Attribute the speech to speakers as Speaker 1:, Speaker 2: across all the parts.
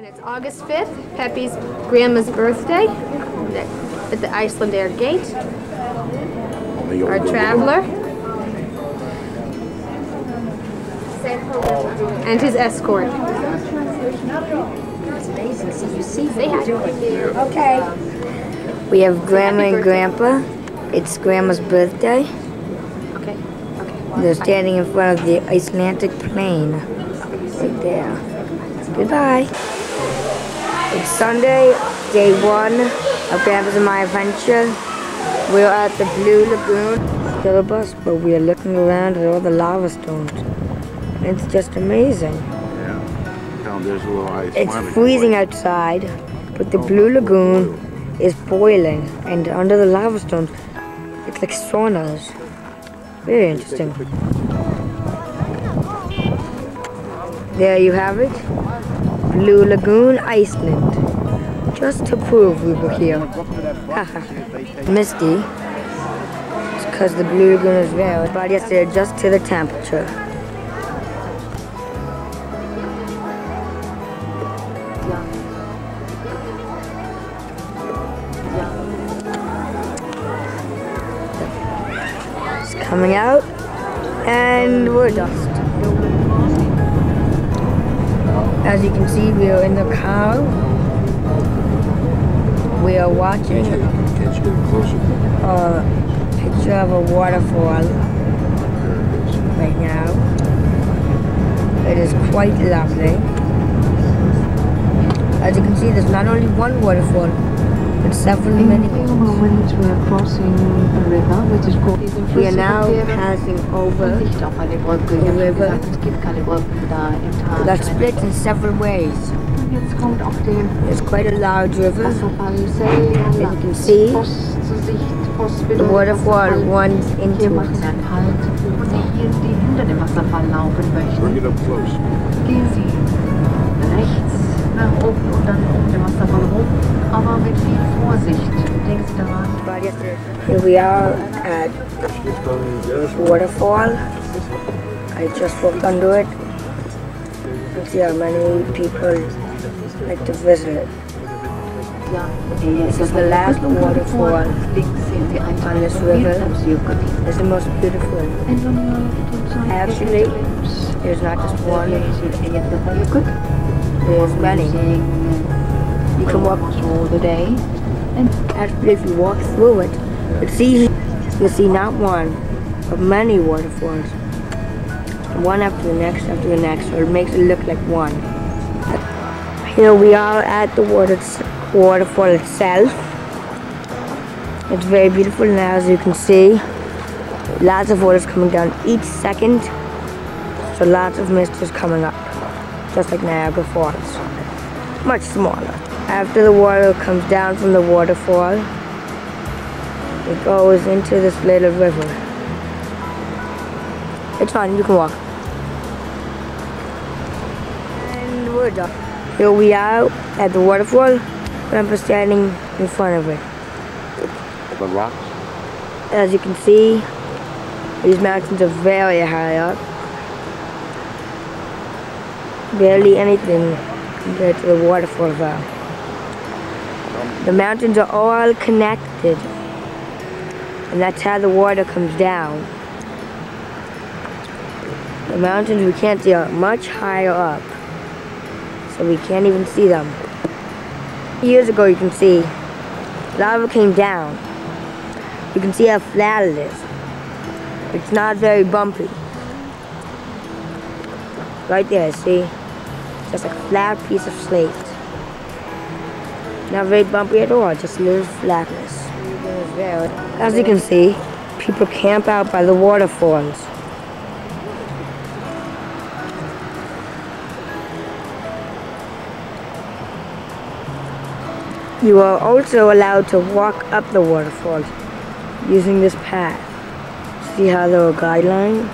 Speaker 1: It's August 5th, Peppy's grandma's birthday at the Iceland Air Gate. Our traveler. And his escort. Say hi.
Speaker 2: Okay. We have Grandma and Grandpa. It's Grandma's birthday.
Speaker 1: Okay.
Speaker 2: They're standing in front of the Icelandic plane. Right there. Goodbye. It's Sunday, day 1 of Grandpa's and my adventure. We're at the Blue Lagoon. Still a bus, but we are looking around at all the lava stones. It's just amazing.
Speaker 3: Yeah. There's a little ice.
Speaker 2: It's freezing outside, but the Blue Lagoon is boiling, and under the lava stones, it's like saunas. Very interesting. There you have it. Blue Lagoon, Iceland. Just to prove we were here. Misty. It's because the Blue Lagoon is there. But yesterday, just to the temperature. It's coming out, and we're dust. As you can see, we are in the car. We are watching a picture of a waterfall right now. It is quite lovely. As you can see, there's not only one waterfall, but several many ones.
Speaker 4: We are crossing a river, which is called.
Speaker 2: We are now passing over a river that splits in several ways. It's quite a large river. As you can see, the waterfall runs into it.
Speaker 3: Bring it up close.
Speaker 4: Gehen Sie rechts nach oben und dann um den Wasserfall rum, aber mit viel Vorsicht. Denken Sie daran.
Speaker 2: Here we are at the waterfall. I just walked under it. You can see how many people like to visit it. This is the last waterfall on this river. It's the most beautiful. Actually, there's not just one. There's many. You can walk through the day. And actually, if you walk through it, you'll see not one, but many waterfalls. One after the next, so it makes it look like one. Here we are at the waterfall itself. It's very beautiful now, as you can see. Lots of water is coming down each second, so lots of mist is coming up, just like Niagara Falls, much smaller. After the water comes down from the waterfall, it goes into this little river. It's fine, you can walk. And we're done. Here we are at the waterfall, Grandpa's standing in front of it.
Speaker 3: The rocks?
Speaker 2: As you can see, these mountains are very high up. Barely anything compared to the waterfall though. The mountains are all connected, and that's how the water comes down. The mountains we can't see are much higher up, so we can't even see them. Years ago, you can see, lava came down. You can see how flat it is. It's not very bumpy. Right there, see? Just like a flat piece of slate. Not very bumpy at all, just a little flatness. As you can see, people camp out by the waterfalls. You are also allowed to walk up the waterfalls using this path. See how there are guidelines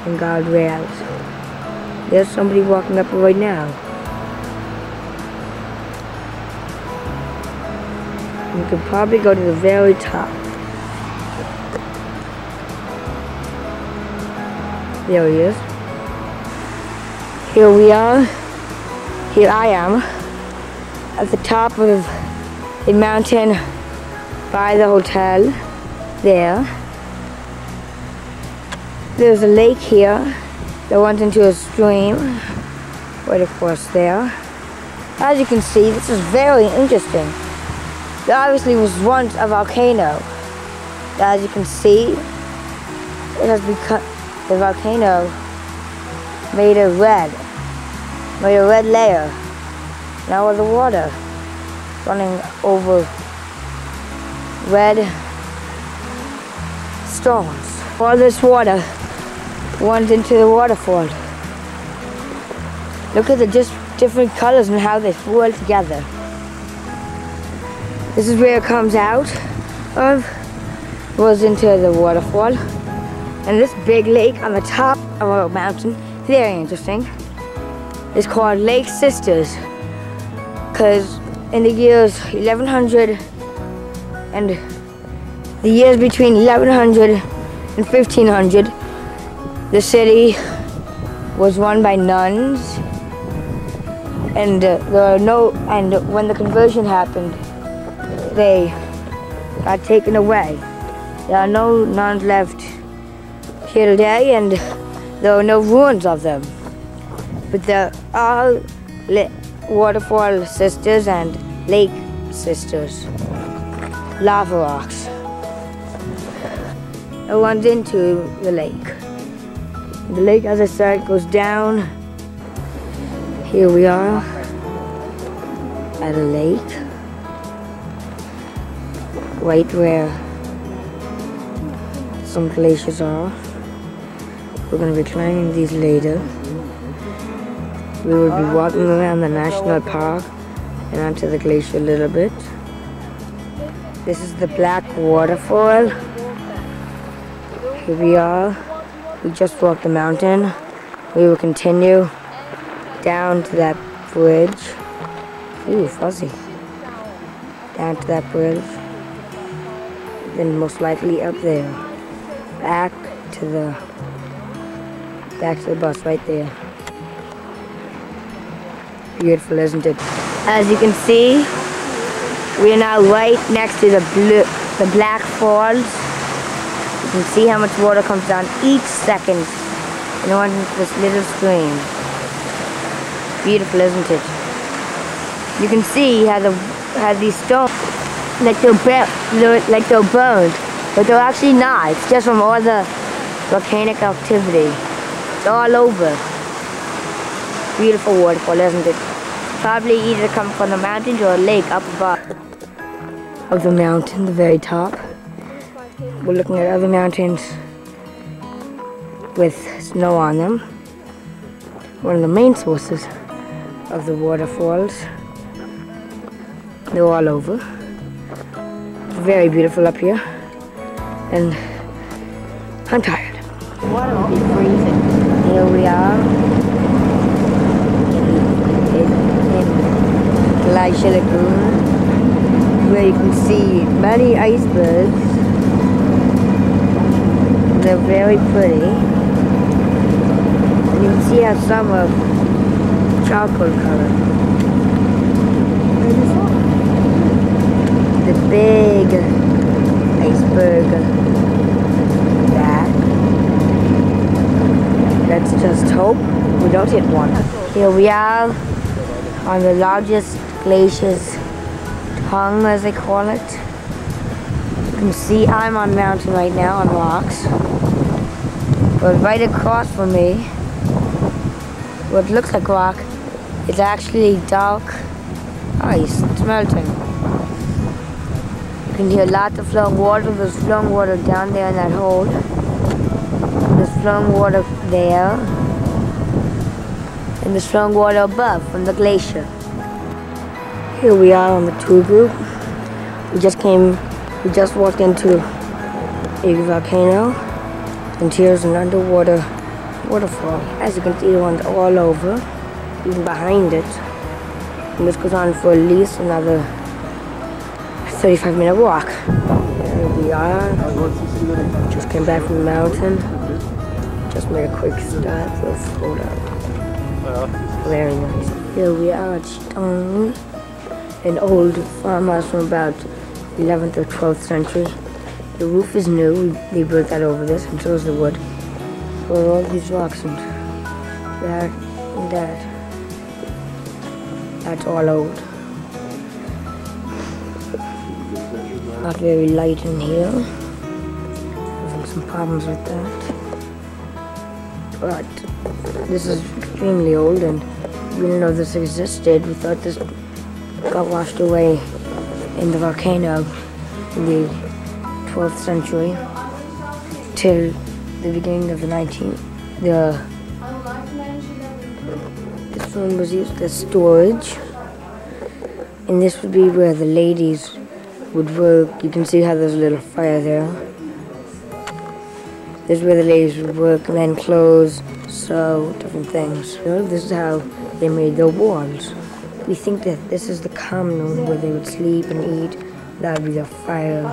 Speaker 2: and guardrails. There's somebody walking up it right now. You could probably go to the very top. There he is. Here we are. Here I am at the top of a mountain by the hotel there. There's a lake here that went into a stream right across there. As you can see, this is very interesting. There obviously was once a volcano. As you can see, it has become, the volcano made a red layer. Now with the water running over red stones. All this water went into the waterfall. Look at the different colors and how they swirl together. This is where it comes out of, goes into the waterfall. And this big lake on the top of a mountain, very interesting. It's called Lake Sisters, because in the years 1100 and the years between 1100 and 1500, the city was run by nuns, and when the conversion happened, they got taken away. There are no nuns left here today, and there are no ruins of them. But there are waterfall sisters and lake sisters, lava rocks. It runs into the lake. The lake, as I said, goes down. Here we are at a lake, right where some glaciers are. We're going to be climbing these later. We will be walking around the national park and onto the glacier a little bit. This is the Black Waterfall. Here we are. We just walked the mountain. We will continue down to that bridge. Ooh, fuzzy. Down to that bridge. Then most likely up there. Back to the bus right there. Beautiful, isn't it? As you can see, we are now right next to the Black Falls. You can see how much water comes down each second and it runs into this little stream. Beautiful, isn't it? You can see how these stones, like they're burned, but they're actually not. It's just from all the volcanic activity. It's all over. Beautiful waterfall, isn't it? Probably either come from the mountains or a lake up above. Of the mountain, the very top. We're looking at other mountains with snow on them. One of the main sources of the waterfalls. They're all over. It's very beautiful up here. And I'm tired.
Speaker 4: The water will be freezing.
Speaker 2: Here we are in Glacier Lagoon, where you can see many icebergs. They're very pretty. And you can see how some are charcoal color. The big iceberg back. Let's just hope we don't hit one. Here we are on the largest glacier's tongue, as they call it. You can see I'm on mountain right now on rocks. But right across from me, what looks like rock is actually dark ice. It's melting. You can hear lots of flowing water. There's flowing water down there in that hole. There's flowing water there. And there's flowing water above from the glacier. Here we are on the tour group. We just walked into a volcano, and here's an underwater waterfall. As you can see, it runs all over, even behind it. And this goes on for at least another 35-minute walk. Here we are. Just came back from the mountain. Just made a quick stop for a photo. Very nice. Here we are at Stone, an old farmhouse from about 11th or 12th century. The roof is new. They built that over this, and so is the wood. For all these rocks and that and that. That's all old. Not very light in here. Having some problems with that. But this is extremely old, and we didn't know this existed. We thought this got washed away in the volcano in the 12th century till the beginning of the 19th. This one was used as storage, and this would be where the ladies would work. You can see how there's a little fire there. This is where the ladies would work, mend clothes, sew, different things. You know, this is how they made their walls. We think that this is the common room where they would sleep and eat. That would be their fire.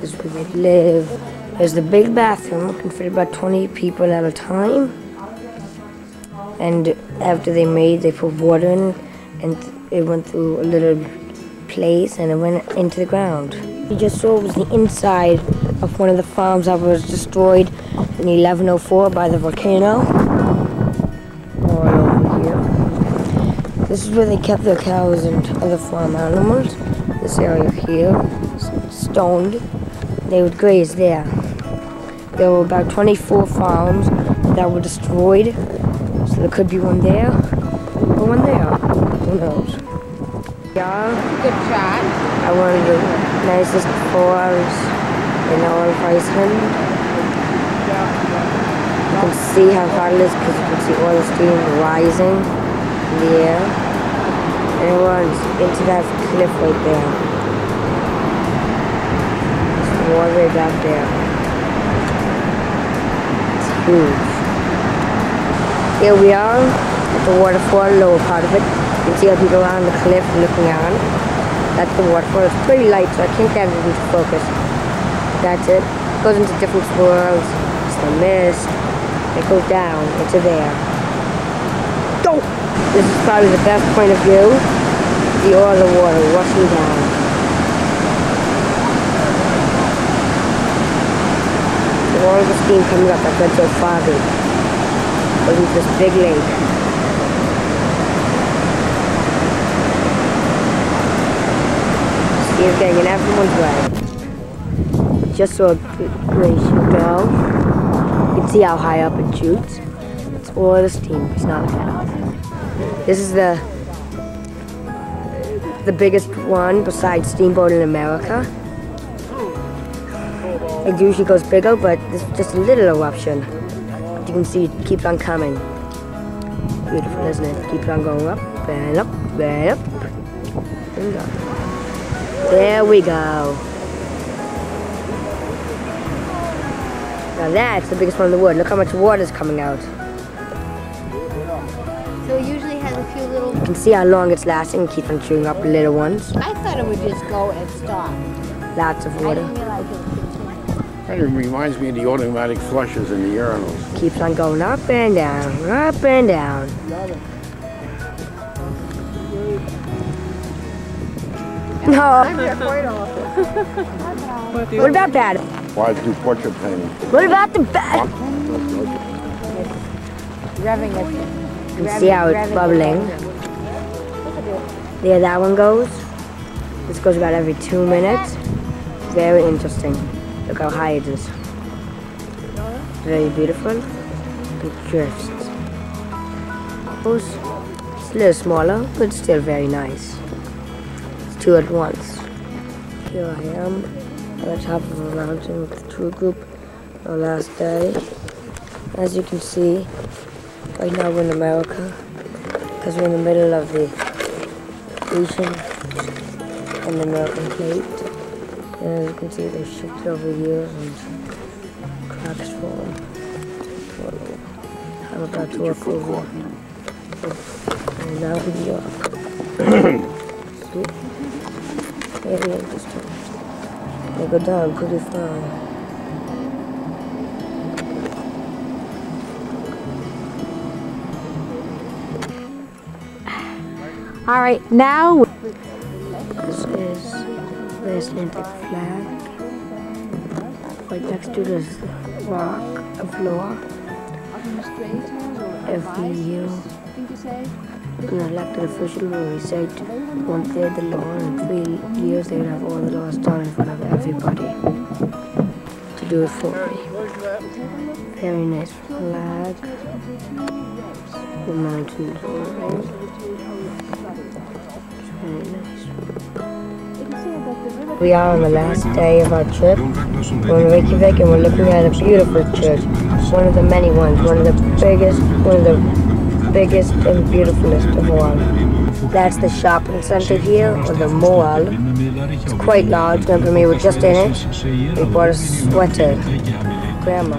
Speaker 2: This is where they'd live. There's the big bathroom, can fit about 20 people at a time. And after they put water in, and it went through a little place, and it went into the ground. You just saw was the inside of one of the farms that was destroyed in 1104 by the volcano. All over here. This is where they kept their cows and other farm animals. This area here, stoned. They would graze there. There were about 24 farms that were destroyed. So there could be one there, or one there. Who knows? Yeah.
Speaker 1: Good shot.
Speaker 2: I wanted the nicest falls in all of Iceland. You can see how hot it is because you can see all the steam rising in the air. And it runs into that cliff right there. There's water back there. It's huge. Here we are at the waterfall, lower part of it. You can see how people are on the cliff looking on. That's the waterfall. It's pretty light, so I can't get it into focus. That's it. It goes into different swirls. It's the mist. It goes down into there. Go! This is probably the best point of view. See all the water rushing down. So all the steam coming up, that's why it's so foggy. Goes into this big lake. Steam's getting in everyone's way. Just so a great shoot go. You can see how high up it shoots. It's all the steam. It's not bad. This is the biggest one besides Steamboat in America. It usually goes bigger, but this is just a little eruption. You can see it keeps on coming. Beautiful, isn't it? Keeps on going up and up and up and up. There we go. Now that's the biggest one in the world. Look how much water is coming out.
Speaker 1: So it usually has a few little...
Speaker 2: You can see how long it's lasting and keep on chewing up the little ones.
Speaker 1: I thought it would just go and stop.
Speaker 2: Lots of
Speaker 1: I
Speaker 2: water.
Speaker 1: didn't realize it would continue.
Speaker 3: Kind of reminds me of the automatic flushes in the urinals.
Speaker 2: Keeps on going up and down, up and down. No. What about that?
Speaker 3: Why do portrait painting?
Speaker 2: What about the back?
Speaker 1: Revving it.
Speaker 2: You can see how it's bubbling. There that one goes. This goes about every 2 minutes. Very interesting. Look how high it is. Very beautiful. It drifts. It's a little smaller, but still very nice. It's two at once. Here I am at the top of a mountain with the tour group our last day. As you can see, right now we're in America because we're in the middle of the ocean and the American plate. And as you can see, they shifted over years and cracks form. I'm about to walk over. And now we are. See? Very interesting. They go down pretty far.
Speaker 1: All right, now.
Speaker 2: This is the Icelandic flag. Right next to this rock, a floor. Every year, an elected official will recite 1/3 the law, and in 3 years they will have all the laws done in front of everybody to do it for me. Very nice flag. The mountains. Very nice. We are on the last day of our trip. We're in Reykjavik and we're looking at a beautiful church. One of the many ones, one of the biggest and beautifulest of all. That's the shopping center here, or the mall. It's quite large. Remember, we were just in it. We bought a sweater. Grandma.